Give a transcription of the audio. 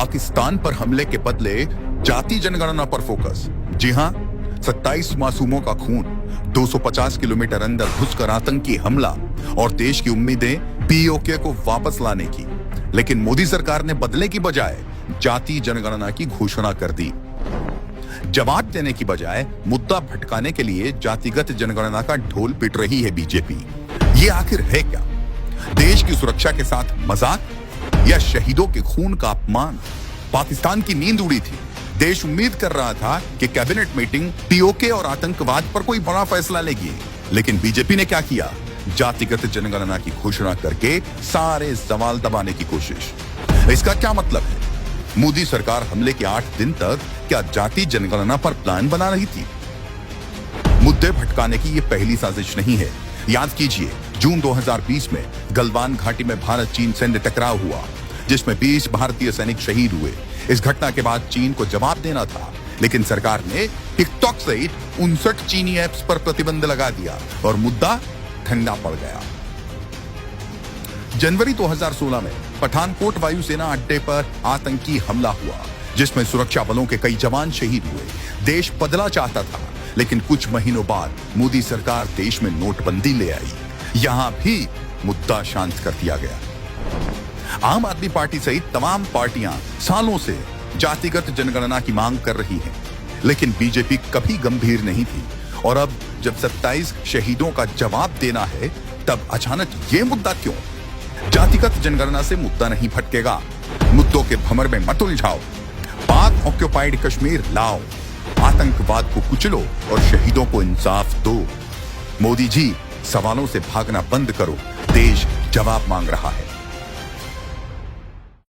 पाकिस्तान पर हमले के बदले जाति जनगणना पर फोकस। जी हां, 27 मासूमों का खून, 250 किलोमीटर अंदर घुसकर आतंकी हमला और देश की उम्मीदें पीओके को वापस लाने की। लेकिन मोदी सरकार ने बदले की बजाय जाति जनगणना की घोषणा कर दी। जवाब देने की बजाय मुद्दा भटकाने के लिए जातिगत जनगणना का ढोल पिट रही है बीजेपी। ये आखिर है क्या? देश की सुरक्षा के साथ मजाक या शहीदों के खून का अपमान? पाकिस्तान की नींद उड़ी थी। देश उम्मीद कर रहा था कि कैबिनेट मीटिंग पीओके और आतंकवाद पर कोई बड़ा फैसला लेगी, लेकिन बीजेपी ने क्या किया? जातिगत जनगणना की घोषणा करके सारे सवाल दबाने की कोशिश। इसका क्या मतलब है? मोदी सरकार हमले के 8 दिन तक क्या जाति जनगणना पर प्लान बना रही थी? मुद्दे भटकाने की यह पहली साजिश नहीं है। याद कीजिए, जून 2020 में गलवान घाटी में भारत चीन सैन्य टकराव हुआ, जिसमें 20 भारतीय सैनिक शहीद हुए। इस घटना के बाद चीन को जवाब देना था, लेकिन सरकार ने टिकटॉक सहित 59 चीनी ऐप्स पर प्रतिबंध लगा दिया और मुद्दा ठंडा पड़ गया। जनवरी 2016 में पठानकोट वायुसेना अड्डे पर आतंकी हमला हुआ, जिसमें सुरक्षा बलों के कई जवान शहीद हुए। देश बदला चाहता था, लेकिन कुछ महीनों बाद मोदी सरकार देश में नोटबंदी ले आई। यहां भी मुद्दा शांत कर दिया गया। आम आदमी पार्टी सहित तमाम पार्टियां सालों से जातिगत जनगणना की मांग कर रही हैं, लेकिन बीजेपी कभी गंभीर नहीं थी। और अब जब 27 शहीदों का जवाब देना है, तब अचानक ये मुद्दा क्यों? जातिगत जनगणना से मुद्दा नहीं भटकेगा। मुद्दों के भंवर में मत उलझाओ। पाक ऑक्युपाइड कश्मीर लाओ, आतंकवाद को कुचलो और शहीदों को इंसाफ दो। मोदी जी, सवालों से भागना बंद करो। देश जवाब मांग रहा है।